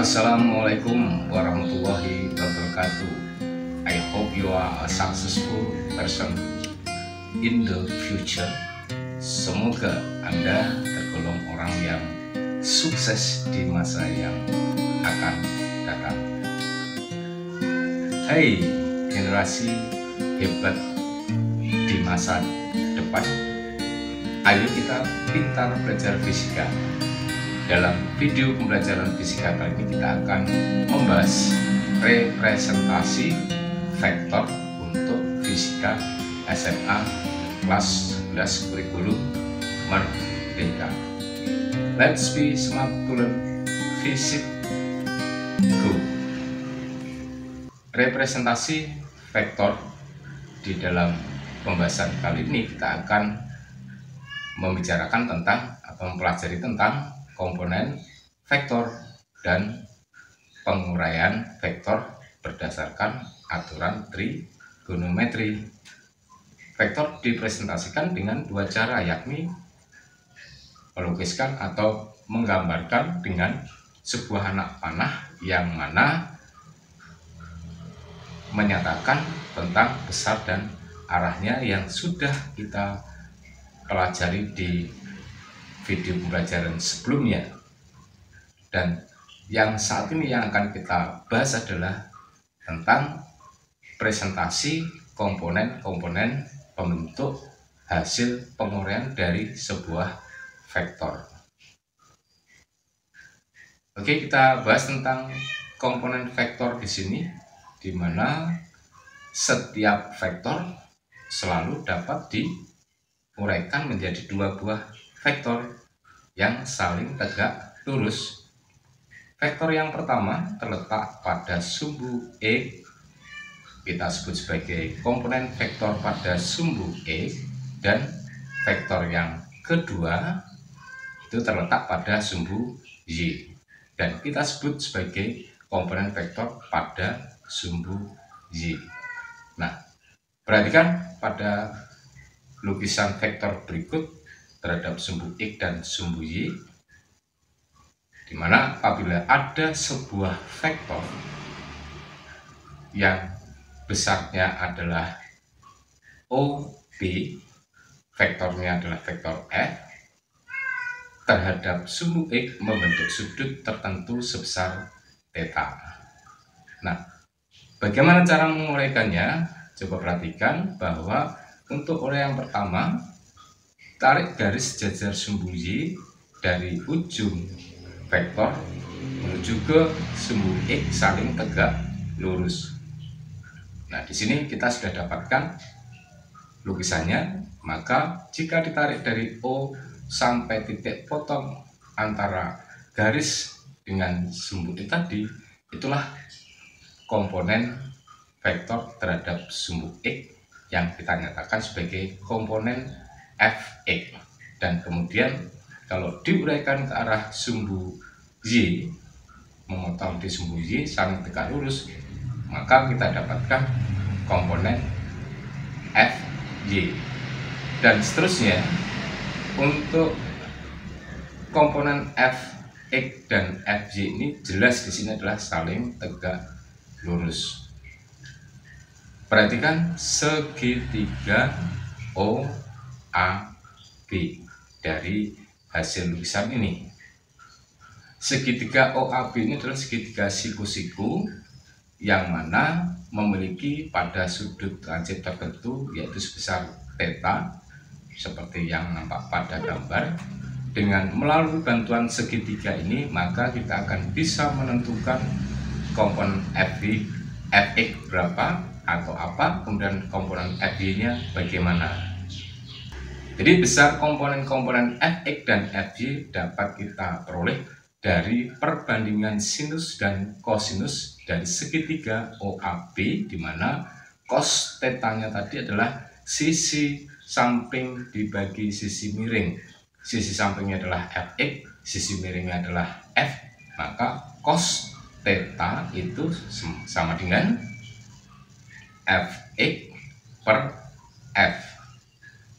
Assalamualaikum warahmatullahi wabarakatuh. I hope you are a successful person in the future. Semoga Anda tergolong orang yang sukses di masa yang akan datang. Hai generasi hebat di masa depan, ayo kita pintar belajar fisika. Dalam video pembelajaran fisika kali ini kita akan membahas representasi vektor untuk fisika SMA kelas 11 kurikulum Merdeka. Let's be smart to learn physics. Go. Representasi vektor di dalam pembahasan kali ini kita akan membicarakan tentang atau mempelajari tentang komponen vektor dan penguraian vektor berdasarkan aturan trigonometri. Vektor dipresentasikan dengan dua cara, yakni melukiskan atau menggambarkan dengan sebuah anak panah yang mana menyatakan tentang besar dan arahnya yang sudah kita pelajari di video pembelajaran sebelumnya. Dan yang saat ini yang akan kita bahas adalah tentang presentasi komponen-komponen pembentuk hasil penguraian dari sebuah vektor. Oke, kita bahas tentang komponen vektor di sini, di mana setiap vektor selalu dapat diuraikan menjadi dua buah vektor yang saling tegak lurus. Vektor yang pertama terletak pada sumbu E, kita sebut sebagai komponen vektor pada sumbu E, dan vektor yang kedua itu terletak pada sumbu Y, dan kita sebut sebagai komponen vektor pada sumbu Y. Nah, perhatikan pada lukisan vektor berikut terhadap sumbu X dan sumbu Y, di mana apabila ada sebuah vektor yang besarnya adalah OB, vektornya adalah vektor F, terhadap sumbu X membentuk sudut tertentu sebesar theta. Nah, bagaimana cara menguraikannya? Coba perhatikan bahwa untuk uraian yang pertama, tarik garis sejajar sumbu Y dari ujung vektor menuju ke sumbu X saling tegak lurus. Nah, di sini kita sudah dapatkan lukisannya. Maka jika ditarik dari O sampai titik potong antara garis dengan sumbu X tadi, itulah komponen vektor terhadap sumbu X yang kita nyatakan sebagai komponen Fx. Dan kemudian kalau diuraikan ke arah sumbu Y, memotong di sumbu Y saling tegak lurus, maka kita dapatkan komponen Fy. Dan seterusnya untuk komponen Fx dan Fy ini jelas di sini adalah saling tegak lurus. Perhatikan segitiga OAB dari hasil lukisan ini. Segitiga OAB ini adalah segitiga siku-siku yang mana memiliki pada sudut lancip tertentu yaitu sebesar theta, seperti yang nampak pada gambar. Dengan melalui bantuan segitiga ini, maka kita akan bisa menentukan komponen Fx berapa atau apa, kemudian komponen Fy-nya bagaimana. Jadi besar komponen-komponen Fx dan Fy dapat kita peroleh dari perbandingan sinus dan kosinus dari segitiga OAB, di mana cos theta-nya tadi adalah sisi samping dibagi sisi miring. Sisi sampingnya adalah Fx, sisi miringnya adalah F, maka cos theta itu sama dengan Fx per F.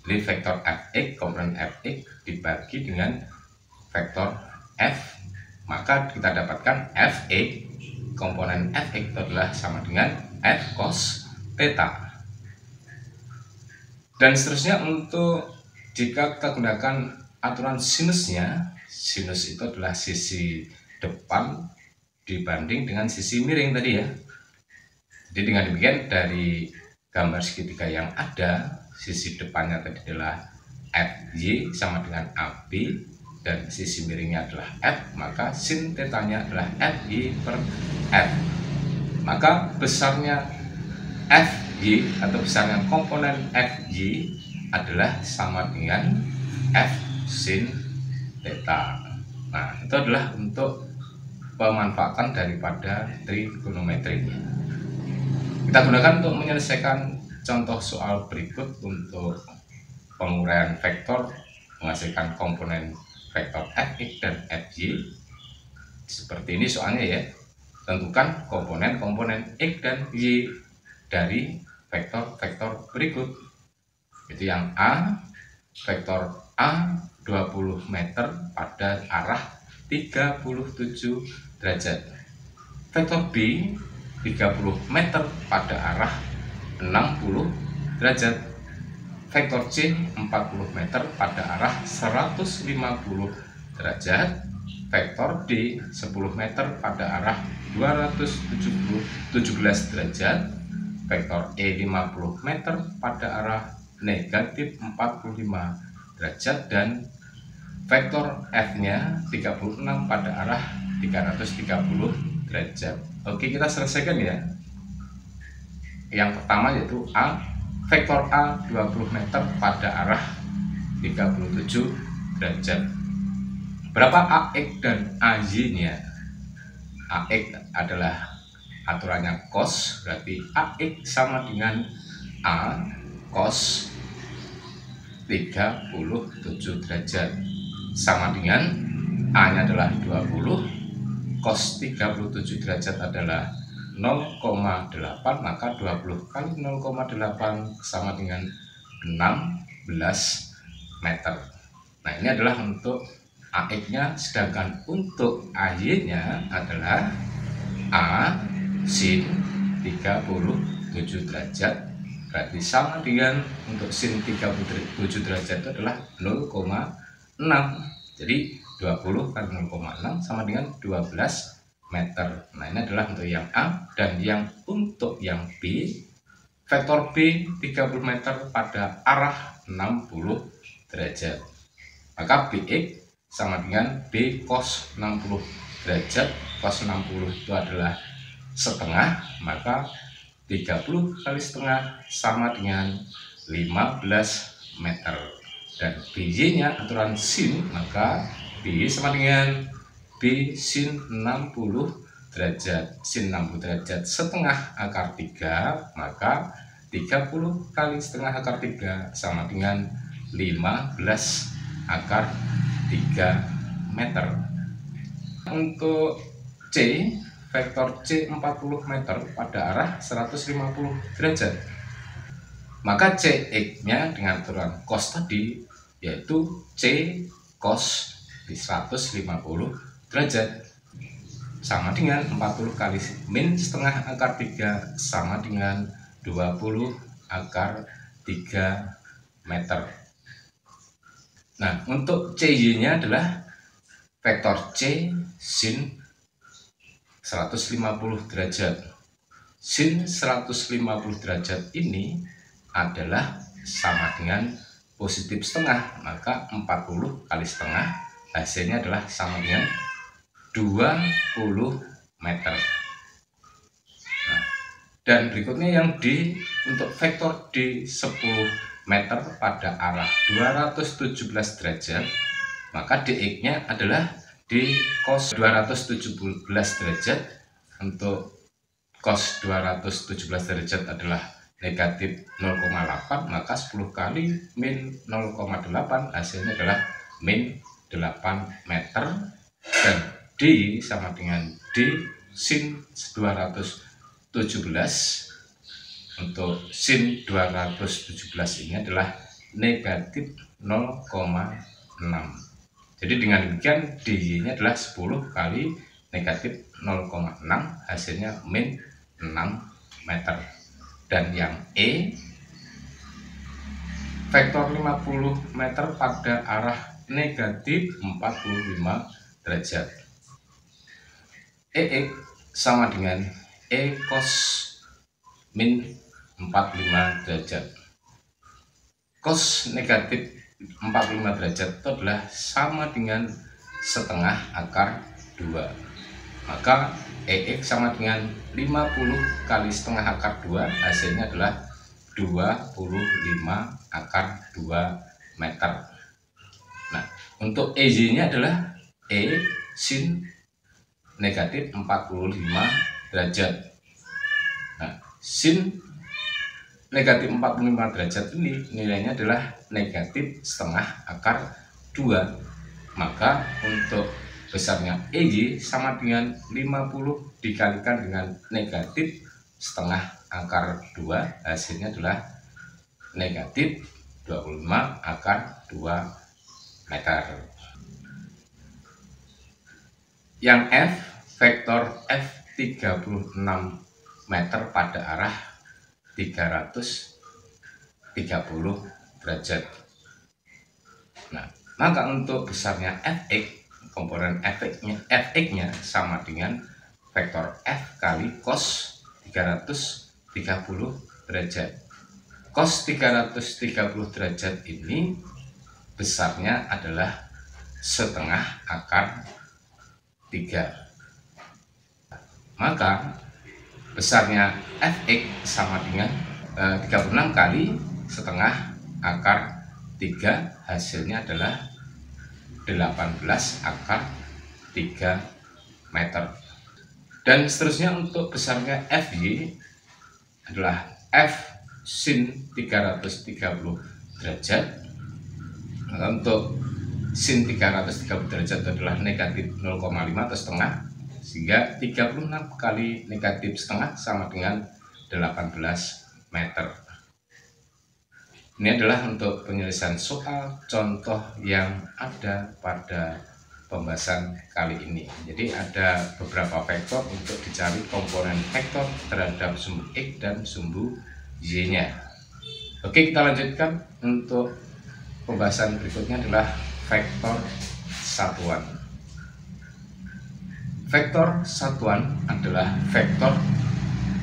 Jadi vektor Fx, komponen Fx dibagi dengan vektor F maka kita dapatkan Fx, komponen Fx itu adalah sama dengan F cos theta. Dan seterusnya untuk jika kita gunakan aturan sinusnya, sinus itu adalah sisi depan dibanding dengan sisi miring tadi ya. Jadi dengan demikian dari gambar segitiga yang ada, sisi depannya tadi adalah Fy sama dengan AB dan sisi miringnya adalah F, maka sin tetanya adalah Fy per F. Maka besarnya Fy atau besarnya komponen Fy adalah sama dengan F sin theta. Nah, itu adalah untuk pemanfaatan daripada trigonometrinya. Kita gunakan untuk menyelesaikan contoh soal berikut untuk penguraian vektor menghasilkan komponen vektor Fx dan Fy. Seperti ini soalnya ya. Tentukan komponen-komponen X dan Y dari vektor-vektor berikut. Itu yang A, vektor A 20 meter pada arah 37 derajat. Vektor B 30 meter pada arah 60 derajat. Vektor C 40 meter pada arah 150 derajat. Vektor D 10 meter pada arah 217 derajat. Vektor E 50 meter pada arah negatif 45 derajat. Dan vektor F-nya 36 pada arah 330 derajat. Oke, kita selesaikan ya. Yang pertama yaitu A, vektor A 20 meter pada arah 37 derajat. Berapa AX dan AY-nya? AX adalah aturannya cos, berarti AX sama dengan A cos 37 derajat, sama dengan A-nya adalah 20, cos 37 derajat adalah 0,8, maka 20 kali 0,8 sama dengan 16 meter. Nah, ini adalah untuk AX-nya, sedangkan untuk AY-nya adalah A sin 37 derajat, berarti sama dengan untuk sin 37 derajat itu adalah 0,6. Jadi 20 kali 0,6 sama dengan 12 meter. Nah, ini adalah untuk yang A. Dan yang untuk yang B, vektor B 30 meter pada arah 60 derajat. Maka Bx sama dengan B cos 60 derajat. Cos 60 itu adalah setengah, maka 30 kali setengah sama dengan 15 meter. Dan By-nya aturan sin, maka B sama dengan B sin 60 derajat. Sin 60 derajat setengah akar 3, maka 30 kali setengah akar 3 sama dengan 15 akar 3 meter. Untuk C, vektor C 40 meter pada arah 150 derajat. Maka Cx-nya dengan aturan cos tadi yaitu C cos 150 derajat sama dengan 40 kali min setengah akar 3 sama dengan 20 akar 3 meter. Nah, untuk CY-nya adalah vektor C sin 150 derajat. Sin 150 derajat ini adalah sama dengan positif setengah, maka 40 kali setengah hasilnya adalah sama dengan 20 meter. Nah, dan berikutnya yang D, untuk vektor D 10 meter pada arah 217 derajat, maka dx-nya adalah D cos 217 derajat. Untuk cos 217 derajat adalah negatif 0,8, maka 10 kali min 0,8 hasilnya adalah min 8 meter. Dan D sama dengan D sin 217. Untuk sin 217 ini adalah negatif 0,6. Jadi dengan demikian dy-nya adalah 10 kali negatif 0,6, hasilnya min 6 meter. Dan yang E, vektor 50 meter pada arah negatif 45 derajat. EX sama dengan E cos min 45 derajat. Cos negatif 45 derajat itu adalah sama dengan setengah akar 2. Maka EX sama dengan 50 kali setengah akar 2, hasilnya adalah 25 akar 2 meter. Nah, untuk EY nya adalah E sin negatif 45 derajat. Nah, sin negatif 45 derajat ini nilainya adalah negatif setengah akar 2. Maka untuk besarnya EY sama dengan 50 dikalikan dengan negatif setengah akar 2, hasilnya adalah negatif 25 akar 2 meter. Yang F, vektor F 36 meter pada arah 330 derajat. Nah, maka untuk besarnya Fx, komponen Fx-nya sama dengan vektor F kali cos 330 derajat. Cos 330 derajat ini besarnya adalah setengah akar 3. Maka besarnya Fx sama dengan 36 kali setengah akar 3, hasilnya adalah 18 akar 3 meter. Dan seterusnya untuk besarnya Fy adalah F sin 330 derajat. Maka untuk sin 330 derajat adalah negatif 0,5 atau setengah, sehingga 36 kali negatif setengah sama dengan 18 meter. Ini adalah untuk penyelesaian soal contoh yang ada pada pembahasan kali ini. Jadi ada beberapa vektor untuk dicari komponen vektor terhadap sumbu X dan sumbu Y-nya. Oke, kita lanjutkan. Untuk pembahasan berikutnya adalah vektor satuan. Vektor satuan adalah vektor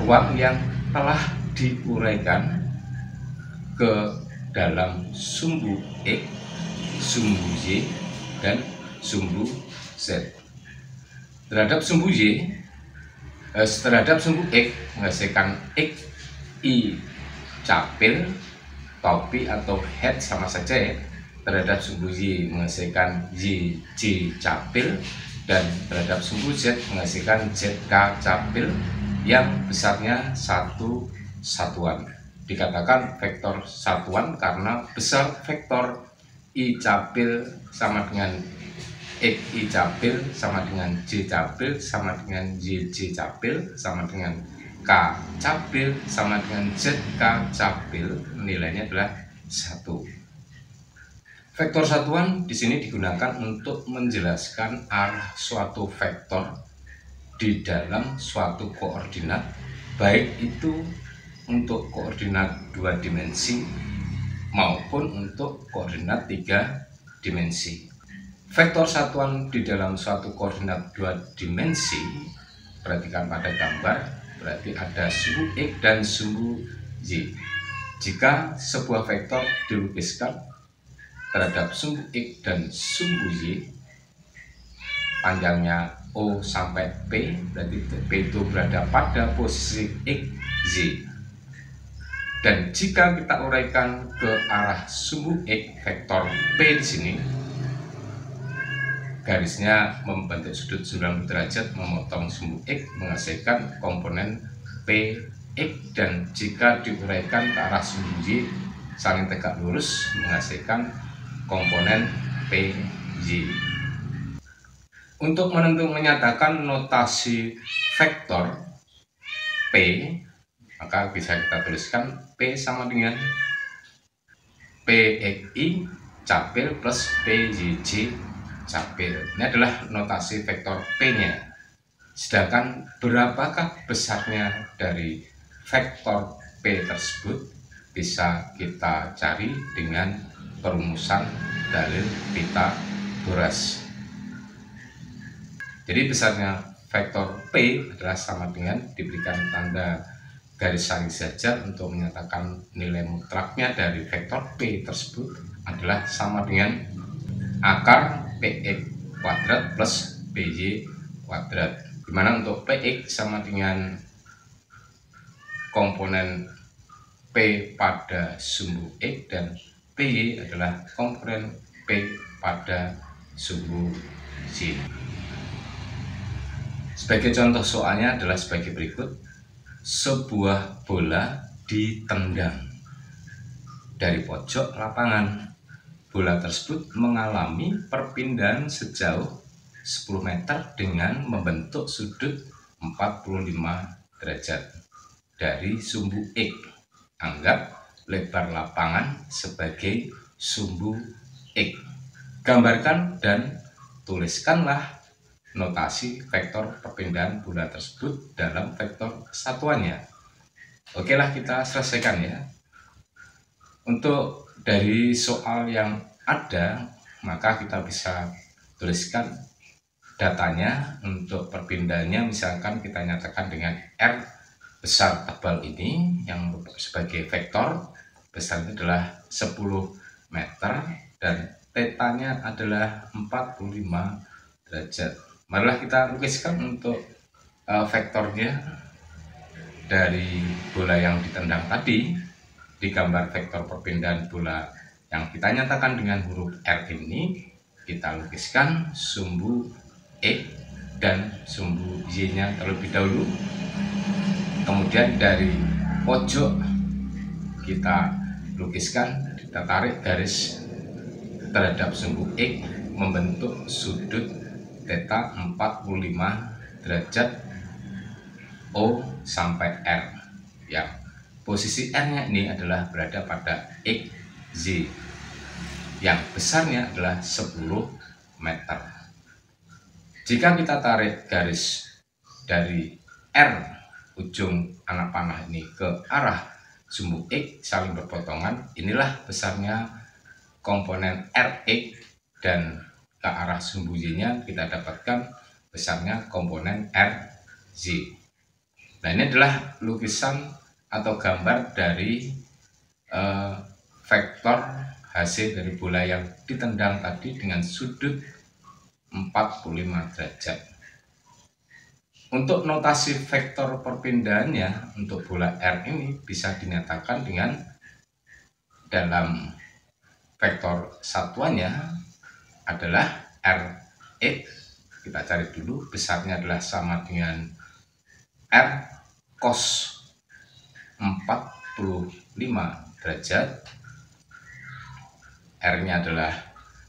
ruang yang telah diuraikan ke dalam sumbu X, sumbu Y, dan sumbu Z. Terhadap sumbu Y, terhadap sumbu X menghasilkan X I capil, topi atau head sama saja ya. Terhadap sumbu Y menghasilkan Y J capil, dan terhadap sumbu Z menghasilkan ZK capil yang besarnya satu satuan. Dikatakan vektor satuan karena besar vektor I capil sama dengan X I capil sama dengan J capil sama dengan YJ capil sama dengan K capil sama dengan ZK capil, nilainya adalah 1. Vektor satuan di sini digunakan untuk menjelaskan arah suatu vektor di dalam suatu koordinat, baik itu untuk koordinat 2 dimensi maupun untuk koordinat 3 dimensi. Vektor satuan di dalam suatu koordinat 2 dimensi, perhatikan pada gambar, berarti ada sumbu X dan sumbu Y. Jika sebuah vektor dilukiskan terhadap sumbu X dan sumbu Y, panjangnya O sampai P, berarti P itu berada pada posisi X, Y. Dan jika kita uraikan ke arah sumbu X, vektor P di sini, garisnya membentuk sudut 90 derajat memotong sumbu X menghasilkan komponen PX, dan jika diuraikan ke arah sumbu Y saling tegak lurus menghasilkan komponen PY. Untuk menyatakan notasi vektor P, maka bisa kita tuliskan P sama dengan PXI capil plus PYJ capil. Ini adalah notasi vektor P-nya. Sedangkan berapakah besarnya dari vektor P tersebut bisa kita cari dengan perumusan dalil Pythagoras. Jadi besarnya vektor P adalah sama dengan diberikan tanda garis saling sejajar untuk menyatakan nilai mutlaknya dari vektor P tersebut adalah sama dengan akar Px kuadrat plus Py kuadrat, dimana untuk Px sama dengan komponen P pada sumbu X dan Py adalah komponen P pada sumbu Y. Sebagai contoh soalnya adalah sebagai berikut. Sebuah bola ditendang dari pojok lapangan. Bola tersebut mengalami perpindahan sejauh 10 meter dengan membentuk sudut 45 derajat dari sumbu X. Anggap lebar lapangan sebagai sumbu X. Gambarkan dan tuliskanlah notasi vektor perpindahan bola tersebut dalam vektor kesatuannya. Oke lah, kita selesaikan ya. Untuk dari soal yang ada, maka kita bisa tuliskan datanya untuk perpindahannya. Misalkan kita nyatakan dengan R besar tebal ini yang sebagai vektor besar itu adalah 10 meter dan tetanya adalah 45 derajat. Marilah kita lukiskan untuk vektornya dari bola yang ditendang tadi. Di gambar vektor perpindahan bola yang kita nyatakan dengan huruf R ini, kita lukiskan sumbu X dan sumbu Y-nya terlebih dahulu. Kemudian dari pojok kita lukiskan, kita tarik garis terhadap sumbu X membentuk sudut theta 45 derajat O sampai R ya. Posisi R-nya ini adalah berada pada X, Z, yang besarnya adalah 10 meter. Jika kita tarik garis dari R ujung anak panah ini ke arah sumbu X saling berpotongan, inilah besarnya komponen Rx, dan ke arah sumbu Y-nya kita dapatkan besarnya komponen Rz. Nah, ini adalah lukisan atau gambar dari vektor hasil dari bola yang ditendang tadi dengan sudut 45 derajat. Untuk notasi vektor perpindahannya untuk bola R ini bisa dinyatakan dengan dalam vektor satuannya adalah Rx. Kita cari dulu, besarnya adalah sama dengan R cos 45 derajat. R-nya adalah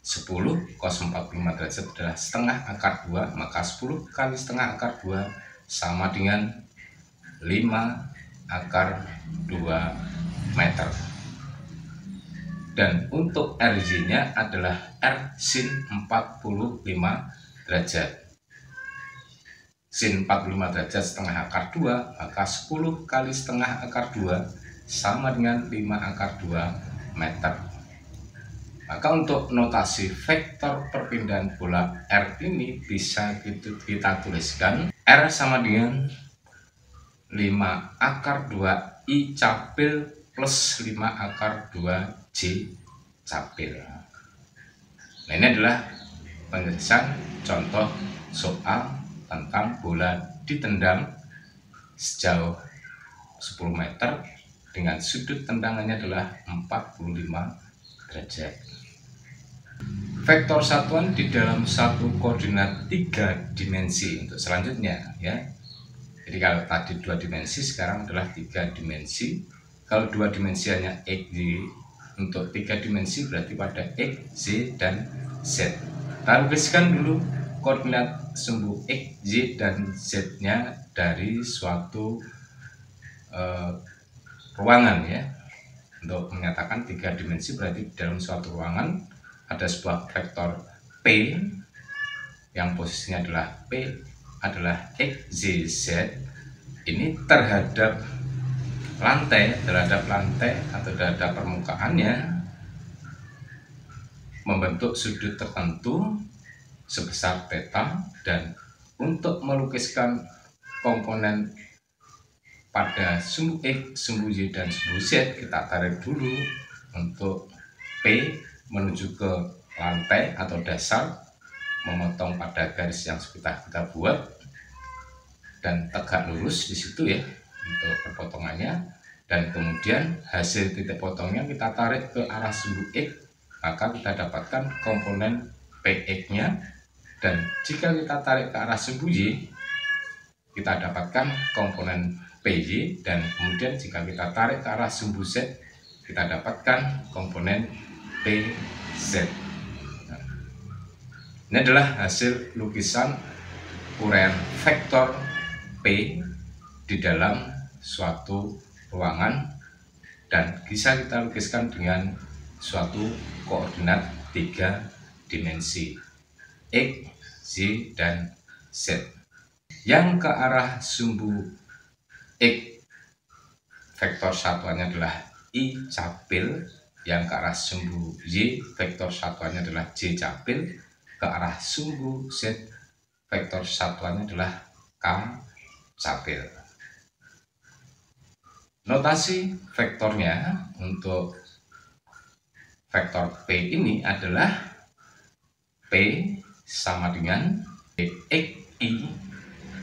10, cos 45 derajat adalah setengah akar 2, maka 10 kali setengah akar 2 sama dengan 5 akar 2 meter. Dan untuk RZ-nya adalah R sin 45 derajat. Sin 45 derajat setengah akar 2, maka 10 kali setengah akar 2 sama dengan 5 akar 2 meter. Maka untuk notasi vektor perpindahan bola R ini bisa kita tuliskan R sama dengan 5 akar 2 I capil plus 5 akar 2 J capil. Nah, ini adalah penjelasan contoh soal tentang bola ditendang sejauh 10 meter dengan sudut tendangannya adalah 45 derajat. Vektor satuan di dalam satu koordinat 3 dimensi untuk selanjutnya ya. Jadi kalau tadi 2 dimensi, sekarang adalah 3 dimensi. Kalau 2 dimensi hanya X, Y, untuk 3 dimensi berarti pada X, Y, dan Z. Kita lukiskan dulu koordinat sumbu X, Y, dan Z-nya dari suatu ruangan ya. Untuk menyatakan 3 dimensi berarti dalam suatu ruangan ada sebuah vektor P yang posisinya adalah P adalah X, Y, Z ini terhadap lantai atau terhadap permukaannya membentuk sudut tertentu sebesar theta, dan untuk melukiskan komponen pada sumbu X, sumbu Y, dan sumbu Z kita tarik dulu untuk P menuju ke lantai atau dasar, memotong pada garis yang sudah kita buat dan tegak lurus di situ ya untuk perpotongannya, dan kemudian hasil titik potongnya kita tarik ke arah sumbu X, maka kita dapatkan komponen PX nya, dan jika kita tarik ke arah sumbu Y kita dapatkan komponen PY, dan kemudian jika kita tarik ke arah sumbu Z kita dapatkan komponen PZ. Nah, ini adalah hasil lukisan uraian vektor P di dalam suatu ruangan, dan bisa kita lukiskan dengan suatu koordinat 3 dimensi X, Y, dan Z. Yang ke arah sumbu X vektor satuannya adalah I capil, yang ke arah sumbu Y vektor satuannya adalah J capil, ke arah sumbu Z vektor satuannya adalah K capil. Notasi vektornya untuk vektor P ini adalah P sama dengan PXI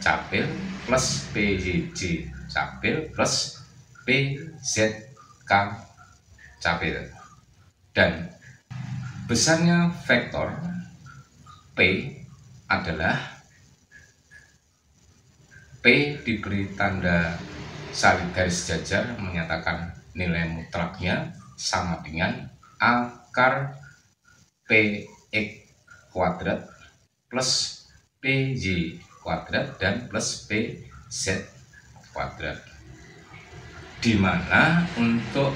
capil plus PYJ capil plus PZK capil, dan besarnya vektor P adalah P diberi tanda salib garis jajar menyatakan nilai mutlaknya sama dengan akar PX kuadrat plus PY kuadrat dan plus PZ kuadrat, di mana untuk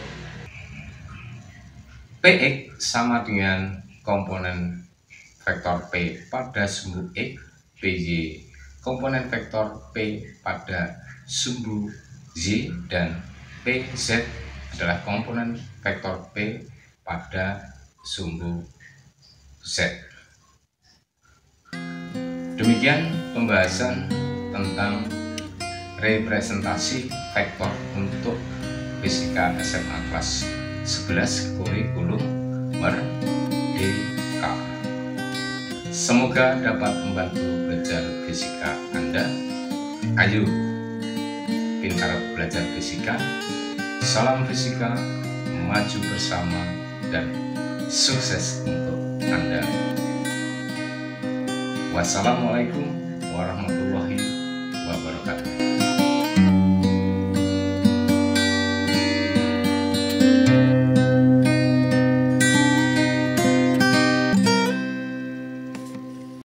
PX sama dengan komponen vektor P pada sumbu X, PY komponen vektor P pada sumbu Y, dan PZ adalah komponen vektor P pada sumbu Z. Demikian pembahasan tentang representasi vektor untuk fisika SMA kelas 11 kurikulum merdeka. Semoga dapat membantu belajar fisika Anda. Ayo pintar belajar fisika. Salam fisika, maju bersama, dan sukses untuk Anda. Wassalamualaikum warahmatullahi wabarakatuh.